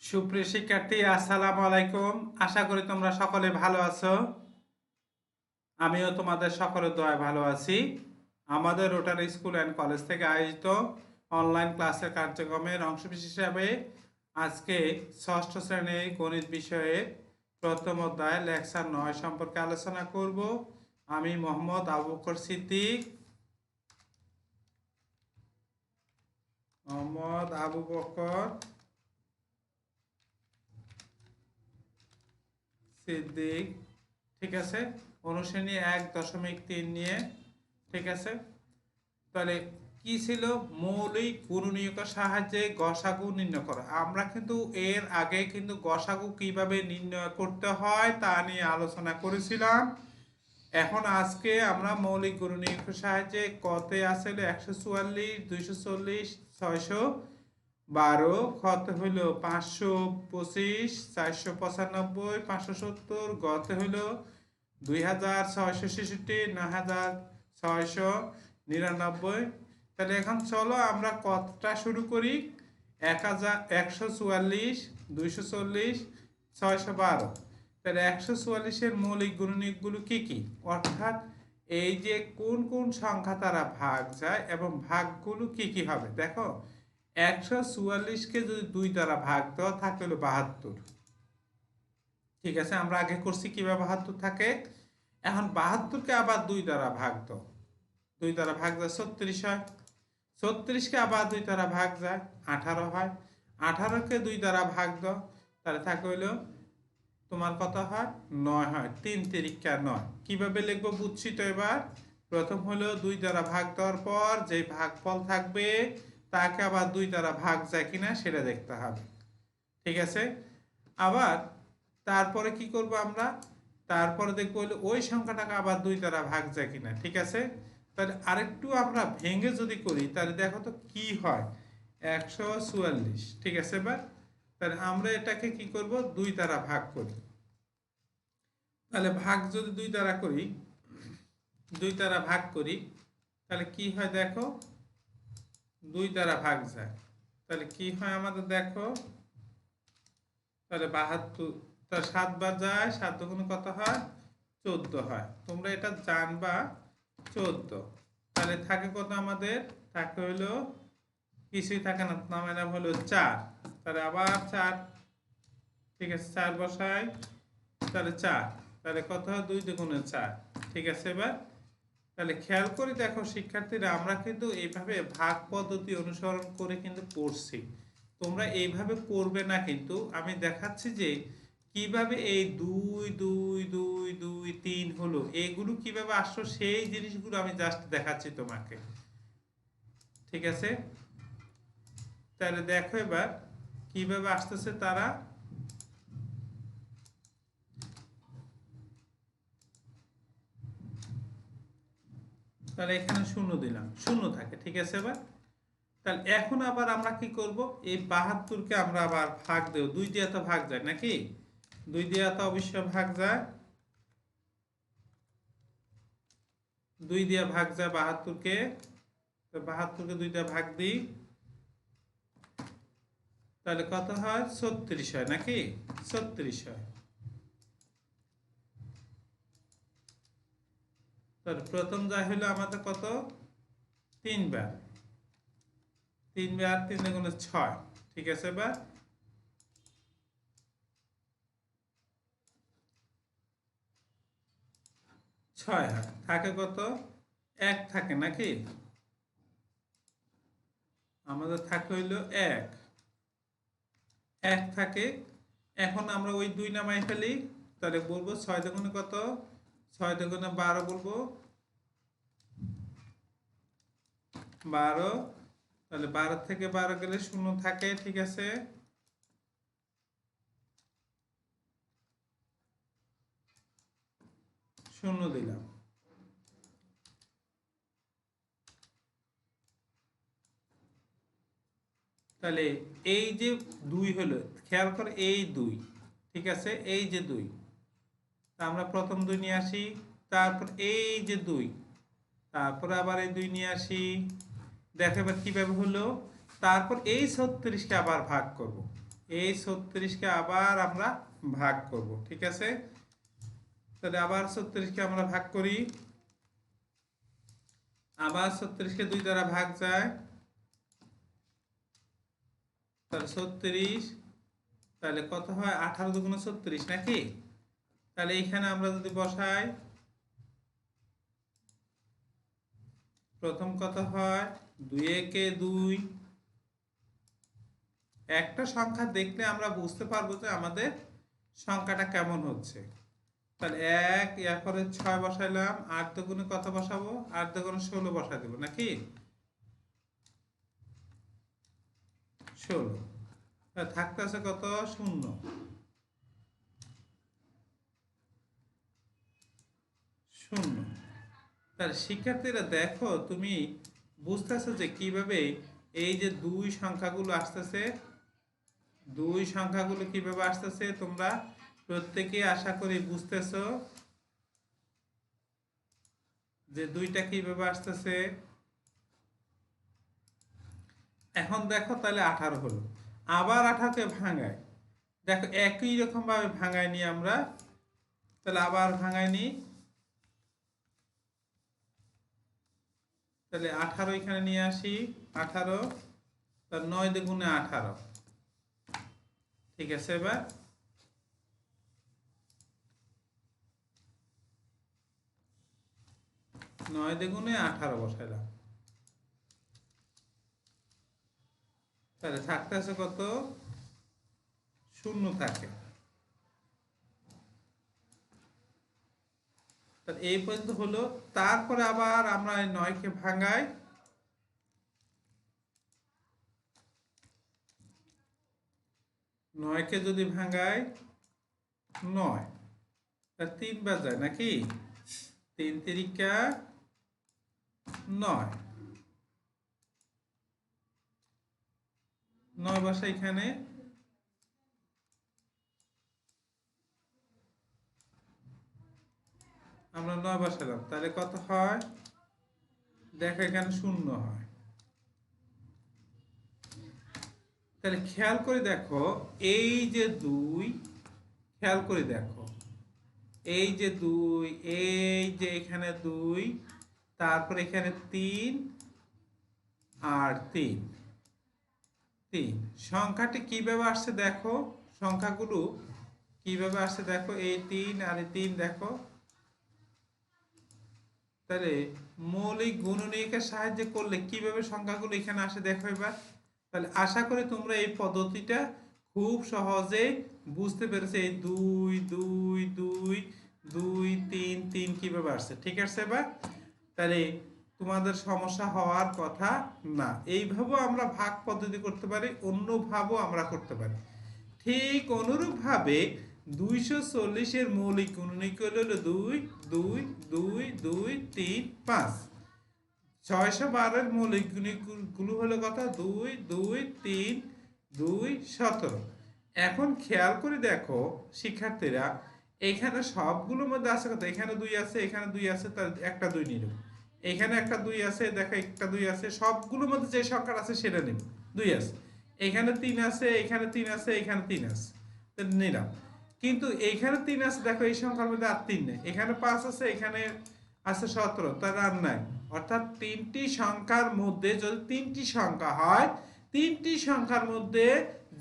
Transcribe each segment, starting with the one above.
সুপ্রিয় শিক্ষার্থী, আসসালামু আলাইকুম। আশা করি তোমরা সকলে ভালো আছো। আমিও তোমাদের সকলের দয়ায় ভালো আছি। আমাদের রোটারি স্কুল অ্যান্ড কলেজ থেকে আয়োজিত অনলাইন ক্লাসের কার্যক্রমের অংশবিশেষ হিসাবে আজকে ষষ্ঠ শ্রেণীর গণিত বিষয়ের প্রথম অধ্যায় লেকচার 9 সম্পর্কে আলোচনা করব। আমি মোহাম্মদ আবু বকর সিদ্দিক। সিদ্দিক, ঠিক আছে। অনুশ্রেণী 1.3 নিয়ে, ঠিক আছে। তাহলে কি ছিল? মৌলিক গুণনীয়কের সাহায্যে গসাগু নির্ণয় করা। আমরা কিন্তু এর আগে কিন্তু গসাগু কিভাবে নির্ণয় করতে হয় তা নিয়ে আলোচনা করেছিলাম। এখন আজকে আমরা মৌলিক গুণনীয়কের সাহায্যে কতে আসলে 144, 240, 612, খতে হইল 525, 495, 570, গতে হইল 2666, 9699। তাহলে এখন চলো আমরা কতটা শুরু করি। 144, 240, 612। তাহলে 144-এর মৌলিক গুণনীয়কগুলো কি কি, অর্থাৎ এই যে কোন কোন সংখ্যা তারা ভাগ যায় এবং ভাগগুলো কি কি হবে। দেখো, 144-কে যদি 2 দ্বারা ভাগ দেওয়া থাকে হলো 72, ঠিক আছে। আমরা আগে করছি কিভাবে 72 থাকে। এখন 72-কে আবার 2 দ্বারা ভাগ দাও, 2 দ্বারা ভাগ যায় 36 হয়। 36-কে আবার 2 দ্বারা ভাগ যায় 18 হয়। 18-কে 2 দ্বারা ভাগ দাও, তাহলে থাকে হইলো তোমার কত হয়? 9 হয়। 3 তিরিকা 9। কিভাবে লিখবো বুঝছি তো এবার। প্রথম হলো 2 দ্বারা ভাগ দেওয়ার পর যে ভাগফল থাকবে তাকে আবার 2 দ্বারা ভাগ যায় কিনা সেটা দেখতে হবে, ঠিক আছে। আবার তারপরে কি করব আমরা? তারপরে দেখবো হলো ওই সংখ্যাটাকে আবার 2 দ্বারা ভাগ যায় কিনা, ঠিক আছে। তাহলে আরেকটু আমরা ভেঙে যদি করি তাহলে দেখো তো কি হয়। 144, ঠিক আছে। এবার তাহলে আমরা এটাকে কি করব? 2 দ্বারা ভাগ করি। তাহলে ভাগ যদি 2 দ্বারা করি, 2 দ্বারা ভাগ করি, তাহলে কি হয় দেখো, 2 দ্বারা ভাগ যায়। তাহলে কি হয় আমাদের দেখো, তাহলে 72, তাহলে 7 বার যায়, 7 দুগুণে কত হয়? 14 হয়। তোমরা এটা জানবা, 14। তাহলে থাকে কত আমাদের? থাকে হলো কিছুই থাকে না, নাম হলো 4। তাহলে আবার 4, ঠিক আছে। 4 বসাই, তাহলে 4। তাহলে কত হয়? 2 দুগুণে 4, ঠিক আছে। এবার তাহলে খেয়াল করে দেখো শিক্ষার্থীরা, আমরা কিন্তু এইভাবে ভাগ পদ্ধতি অনুসরণ করে কিন্তু করছি। তোমরা এইভাবে করবে না, কিন্তু আমি দেখাচ্ছি যে কিভাবে এই 2 2 2 2 3 হলো, এগুলো কিভাবে আসলো সেই জিনিসগুলো আমি জাস্ট দেখাচ্ছি তোমাকে, ঠিক আছে। তাহলে দেখো এবার কিভাবে আসতেছে তারা। তাহলে এখানে শূন্য দিলাম, শূন্য থাকে, ঠিক আছে। এবার তাহলে এখন আবার আমরা কি করব? এই 72-কে আমরা আবার ভাগ দেব। 2 দিয়ে তো ভাগ যায় নাকি? 2 দিয়ে তো অবশ্যই ভাগ যায়, 2 দিয়ে ভাগ যায় 72-কে। তো 72-কে 2 দিয়ে ভাগ দিই, তাহলে কত হয়? 36 হয় নাকি? 36 হয়। তাহলে প্রথম যা হলো আমাদের কত? 3 বার, 3 বার 3 দুগুণে 6, ঠিক আছে। এবার 6 হয়। থাকে কত? 1 থাকে নাকি? আমাদের থাকে হইলো 1, 1 থাকে। এখন আমরা ওই 2 নামাই ফেলি, তাহলে বলবো 6 দুগুণে কত? 6 দুগুণে 12 বলবো, 12। তাহলে 12 থেকে 12 গেলে শূন্য থাকে, ঠিক আছে। শূন্য দিলাম। তাহলে এই যে 2 হলো, খেয়াল করে এই 2, ঠিক আছে। এই যে 2, আমরা প্রথম 2 নিয়ে আসি, তারপর এই যে 2, তারপরে আবার এই 2 নিয়ে আসি। দেখো এবার কিভাবে হলো। তারপর এই 36-কে আবার ভাগ করব। এই 36কে আবার আমরা ভাগ করব, ঠিক আছে? তাহলে আবার 36কে আমরা ভাগ করি, আবার 36কে 2 দ্বারা ভাগ যায়, তাহলে 36, তাহলে কত হয় 18 দুগুণে 36 নাকি? তাহলে এইখানে আমরা যদি বসাই, প্রথম কত হয় 2 একে 2, একটা সংখ্যা দেখলে আমরা বুঝতে পারবো যে আমাদের সংখ্যাটা কেমন হচ্ছে। তাহলে 1, এরপরে 6 বসাইলাম, 8 দুগুণে কত বসাবো, 8 দুগুণে 16 বসাই দেবো নাকি 16, থাকতে আছে কত 0 0। তাহলে শিক্ষার্থীরা দেখো, তুমি বুঝতেছো যে কিভাবে এই যে 2 সংখ্যাগুলো আসতেছে, 2 সংখ্যাগুলো কিভাবে আসতেছে তোমরা প্রত্যেকেই আশা করি বুঝতেছো যে 2টা কিভাবে আসতেছে। এখন দেখো তাহলে 18 হলো, আবার 18কে ভাঙাই, দেখো একই রকম ভাবে ভাঙাই নি আমরা, তাহলে আবার ভাঙাই নি, তাহলে 18 এখানে নিয়ে আসি, 18, তাহলে 9 দুগুণে 18, ঠিক আছে? এবার 9 দুগুণে 18 বসাইলাম, তাহলে থাকতে আছে কত 0 থাকে। তাহলে এই পর্যন্ত হলো, তারপরে আবার আমরা 9কে ভাঙাই, 9কে যদি ভাঙাই 9, তার 3 বার যায় নাকি, 3 তিরিকা 9, 9 বসা এখানে, আমরা 9 বসালাম, তাহলে কত হয় দেখো এখানে 0 হয়। তাহলে খেয়াল করে দেখো, এই যে 2, খেয়াল করে দেখো এই যে 2, এই যে এখানে 2, তারপর এখানে 3 আর 3, সংখ্যাটি কিভাবে আসছে দেখো, সংখ্যাগুলো কিভাবে আসছে দেখো, এই 3 আর এই 3 দেখো। তাহলে মৌলিক গুণনীয়কের সাহায্যে করলে কিভাবে সংখ্যাগুলো এখানে আসে দেখো এবার। তাহলে আশা করি তোমরা এই পদ্ধতিটা খুব সহজে বুঝতে পেরেছো, এই 2 2 2 2 3 3 কিভাবে আসছে, ঠিক আছে? এবার তাহলে তোমাদের সমস্যা হওয়ার কথা না, এইভাবেও আমরা ভাগ পদ্ধতি করতে পারি, অন্যভাবেও আমরা করতে পারি। ঠিক অনুরূপভাবে 240 মৌলিক গুণনীয়ক হলো 2 2 2 2 3 5, 612 মৌলিক গুণনীয়কগুলো হলো কত 2 2 3 2 17। এখন খেয়াল করে দেখো শিক্ষার্থীরা, এখানে সবগুলোর মধ্যে আছে কত, এখানে 2 আছে, এখানে 2 আছে, তার একটা 2 নিল, এখানে একটা 2 আছে, দেখো একটা 2 আছে, সবগুলোর মধ্যে যে সংখ্যা আছে সেটা নিব, 2 আছে, এখানে 3 আছে, এখানে 3 আছে, এখানে 3 আছে, নিলাম। কিন্তু এইখানে 3 আছে, দেখো এই সংখ্যার মধ্যে আর 3 নেই, এখানে 5 আছে, এখানে আছে 17, তার আর নাই। অর্থাৎ 3টি সংখ্যার মধ্যে যদি 3টি সংখ্যা হয়, 3টি সংখ্যার মধ্যে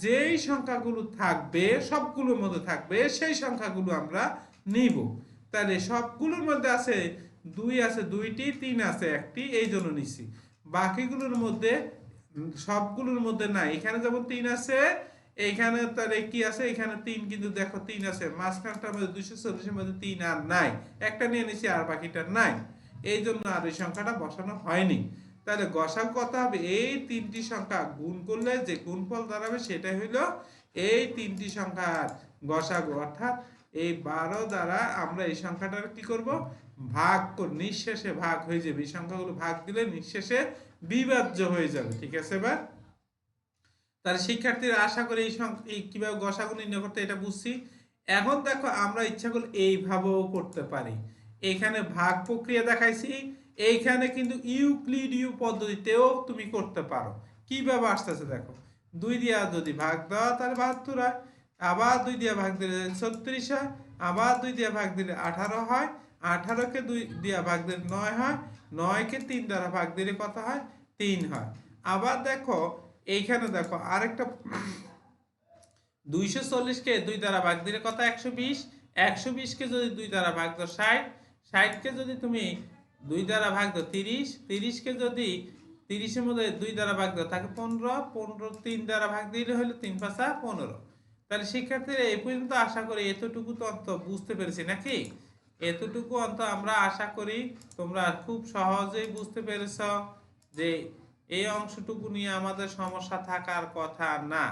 যেই সংখ্যাগুলো থাকবে সবগুলোর মধ্যে থাকবে সেই সংখ্যাগুলো আমরা নিব। তাহলে সবগুলোর মধ্যে আছে 2 আছে 2টি, 3 আছে 1টি, এই জন্য নিছি। বাকিগুলোর মধ্যে সবগুলোর মধ্যে নাই, এখানে যেমন 3 আছে, এইখানে তাহলে কি আছে, এখানে 3, কিন্তু দেখো 3 আছে, মাঝখানটার মধ্যে 240 মধ্যে 3 আর নাই, একটা নিয়ে নিছি আর বাকিটা নাই, এই জন্য আর এই সংখ্যাটা বসানো হয়নি। তাহলে গসাগু কত হবে, এই 3টি সংখ্যা গুণ করলে যে গুণফল দাঁড়াবে সেটাই হইলো এই 3টি সংখ্যার গসাগু। অর্থাৎ এই 12 দ্বারা আমরা এই সংখ্যাটার কি করব, ভাগ করে নিঃশেষে ভাগ হয়ে যাবে, এই সংখ্যাগুলো ভাগ দিলে নিঃশেষে বিভাজ্য হয়ে যাবে, ঠিক আছে? এবার তাহলে শিক্ষার্থীরা আশা করি এই কিভাবে গসাগু নির্ণয় করতে এটা বুঝছি। এখন দেখো আমরা ইচ্ছা করলে এইভাবেও করতে পারি, এখানে ভাগ প্রক্রিয়া দেখাইছি, এইখানে কিন্তু ইউক্লিডীয় পদ্ধতিতেও তুমি করতে পারো। কিভাবে আসতেছে দেখো, 2 দিয়া যদি ভাগ দাও তাহলে 72 হয়, আবার 2 দিয়া ভাগ দিলে 36 হয়, আবার 2 দিয়া ভাগ দিলে 18 হয়, 18কে 2 দিয়া ভাগ দিলে 9 হয়, 9কে 3 দ্বারা ভাগ দিলে কত হয়? 3 হয়। আবার দেখো এইখানে দেখো আরেকটা 240কে 2 দ্বারা ভাগ দিলে কত? 120। 120কে যদি 2 দ্বারা ভাগ দাও 60, 60কে যদি তুমি 2 দ্বারা ভাগ দাও 30, 30কে যদি 30-এর মধ্যে 2 দ্বারা ভাগ দাও তাকে 15, 15 3 দ্বারা ভাগ দিলে হলো 3 5 15। তাহলে শিক্ষার্থীরা এই পর্যন্ত আশা করি এতটুকু তো অন্ত বুঝতে পেরেছি নাকি? এতটুকু অন্ত আমরা আশা করি তোমরা খুব সহজেই বুঝতে পেরেছ যে এই অংশটুকু নিয়ে আমাদের সমস্যা থাকার কথা না,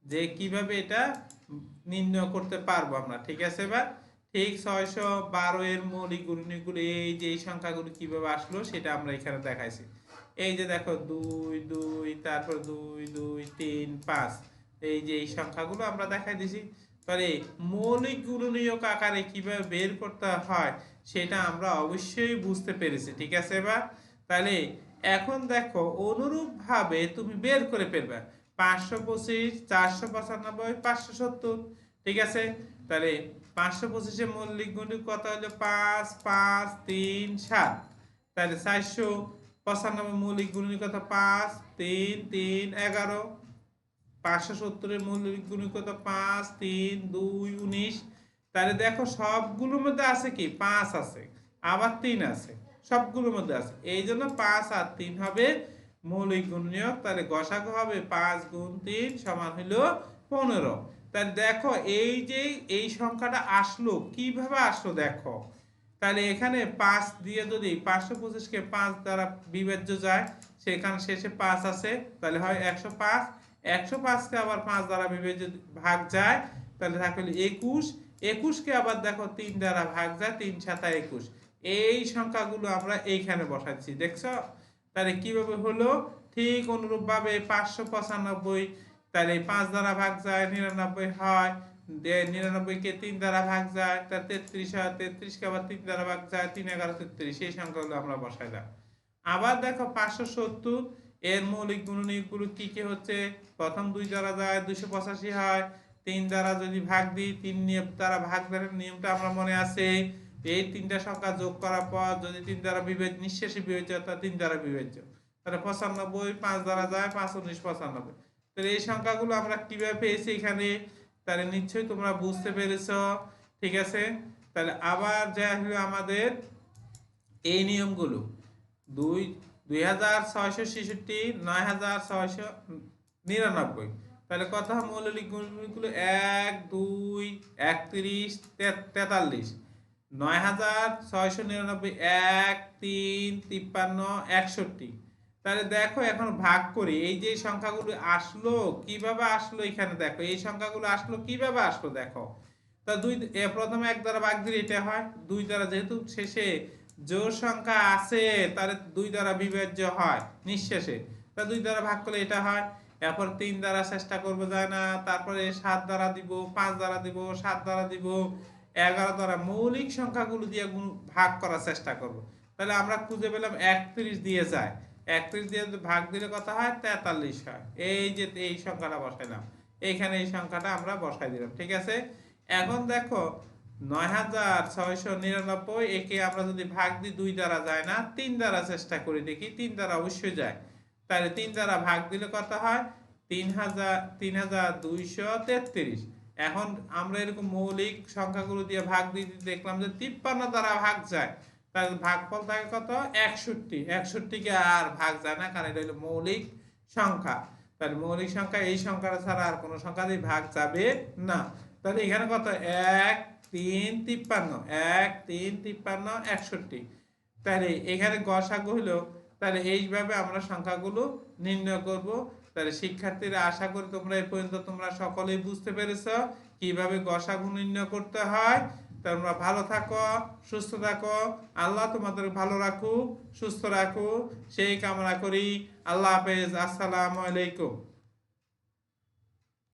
যে কিভাবে এটা নির্ণয় করতে পারবো আমরা। ঠিক আছে, এবার ঠিক 612 এর মৌলিক গুণনীয়কগুলো এই যে এই সংখ্যাগুলো কিভাবে আসলো সেটা আমরা এখানে দেখাইছি। এই যে দেখো 2 2 তারপর 2 2 3 5, এই যে এই সংখ্যাগুলো আমরা দেখাই দিছি। তাহলে মৌলিক গুণনীয়ক আকারে কিভাবে বের করতে হয় সেটা আমরা অবশ্যই বুঝতে পেরেছি। ঠিক আছে, এবার তাহলে এখন দেখো অনুরূপভাবে তুমি বের করে ফেলবে 525, 495, 570। ঠিক আছে, তাহলে 525-এর মৌলিক গুণনীয়ক কত হলো? 5 5 3 7। তাহলে 495 মৌলিক গুণনীয়ক কত? 5 3 3 11। 570-এর মৌলিক গুণনীয়ক কত? 5 3 2 19। তাহলে দেখো সবগুলোর মধ্যে আছে কি? 5 আছে, আবার 3 আছে, সবগুলোর মধ্যে আছে, এই জন্য 5 আর 3 হবে মৌলিক গুণনীয়ক। তাহলে গসাগু হবে 5 গুণ 3 সমান হলো 15। তাহলে দেখো এই যে এই সংখ্যাটা আসলো কিভাবে আসলো দেখো। তাহলে এখানে 5 দিয়ে যদি 525-কে 5 দ্বারা বিভাজ্য যায়, সেখানে শেষে 5 আছে, তাহলে হয় 105। 105-কে আবার 5 দ্বারা বিভাজ্য ভাগ যায়, তাহলে থাকে 21। 21-কে আবার দেখো 3 দ্বারা ভাগ যায়, 3 7 21। এই সংখ্যাগুলো আমরা এইখানে বসাচ্ছি, দেখছো? তাহলে কিভাবে হলো? ঠিক অনুরূপভাবে 595, তাহলে 5 দ্বারা ভাগ যায় 99 হয়, 99-কে 3 দ্বারা ভাগ যায় তার 33 হয়, 33-কে আবার 3 দ্বারা ভাগ যায় 3 11 33। এই সংখ্যাগুলো আমরা বসাইলাম। আবার দেখো 570 এর মৌলিক গুণনীয়কগুলো কি কি হচ্ছে? প্রথম 2 দ্বারা যায় 285 হয়, 3 দ্বারা যদি ভাগ দিই 3 নিয়ম দ্বারা ভাগ দেওয়ার নিয়মটা আমরা মনে আছে। এই তিনটা সংখ্যা যোগ করার পর যদি 3 দ্বারা বিভাজ্য, নিঃশেষে বিভাজ্য অর্থাৎ 3 দ্বারা বিভাজ্য, তাহলে 95, 5 দ্বারা যায় 5 19 95। তাহলে এই সংখ্যাগুলো আমরা কিভাবে পেয়েছি এখানে, তাহলে নিশ্চয়ই তোমরা বুঝতে পেরেছো। ঠিক আছে, তাহলে আবার যা হলো আমাদের এই নিয়মগুলো 2666, 9699। তাহলে কথা মৌলিক গুণগুলো 1 2 31 43, 9699 1 3 53 61। তাহলে দেখো এখন ভাগ করি এই যে সংখ্যাগুলো আসলো কিভাবে আসলো, এখানে দেখো এই সংখ্যাগুলো আসলো কিভাবে আসলো দেখো। তা প্রথমে 1 দ্বারা ভাগ দিলে এটা হয়, 2 দ্বারা যেহেতু শেষে জোড় সংখ্যা আছে তাহলে 2 দ্বারা বিভাজ্য হয় নিঃশেষে, তা 2 দ্বারা ভাগ করলে এটা হয়। এরপর 3 দ্বারা চেষ্টা করবো, যায় না, তারপরে 7 দ্বারা দিব, 5 দ্বারা দিব, 7 দ্বারা দিব, 11 দ্বারা মৌলিক সংখ্যাগুলো দিয়ে ভাগ করার চেষ্টা করব। তাহলে আমরা খুঁজে পেলাম 31 দিয়ে যায়, 31 দিয়ে ভাগ দিলে কত হয়? 43 হয়। এই যে এই সংখ্যাটা বসাইলাম, এইখানে এই সংখ্যাটা আমরা বসাই দিলাম। ঠিক আছে, এখন দেখো 9699 একে আমরা যদি ভাগ দিই 2 দ্বারা যায় না, 3 দ্বারা চেষ্টা করি দেখি, 3 দ্বারা অবশ্যই যায়। তাহলে 3 দ্বারা ভাগ দিলে কত হয়? 3233। এখন আমরা এরকম মৌলিক সংখ্যাগুলো দিয়ে ভাগ দিতে দেখলাম যে 53 দ্বারা ভাগ যায়, তাহলে ভাগফল থাকে কত? 61। 61-কে আর ভাগ যায় না, কারণ এটা হলো মৌলিক সংখ্যা। তাহলে মৌলিক সংখ্যা এই সংখ্যাটা ছাড়া আর কোনো সংখ্যা দিয়ে ভাগ যাবে না। তাহলে এখানে কত? 1 3 53, 1 3 53 61। তাহলে এখানে গসাগু হলো। তাহলে এইভাবে আমরা সংখ্যাগুলো নির্ণয় করব। তাহলে শিক্ষার্থীরা আশা করি তোমরা এই পর্যন্ত তোমরা সকলেই বুঝতে পেরেছো কিভাবে গসাগু নির্ণয় করতে হয়। তোমরা ভালো থাকো, সুস্থ থাকো, আল্লাহ তোমাদের ভালো রাখুক, সুস্থ রাখুক, সেই কামনা করি। আল্লাহ হাফেজ, আসসালামু আলাইকুম।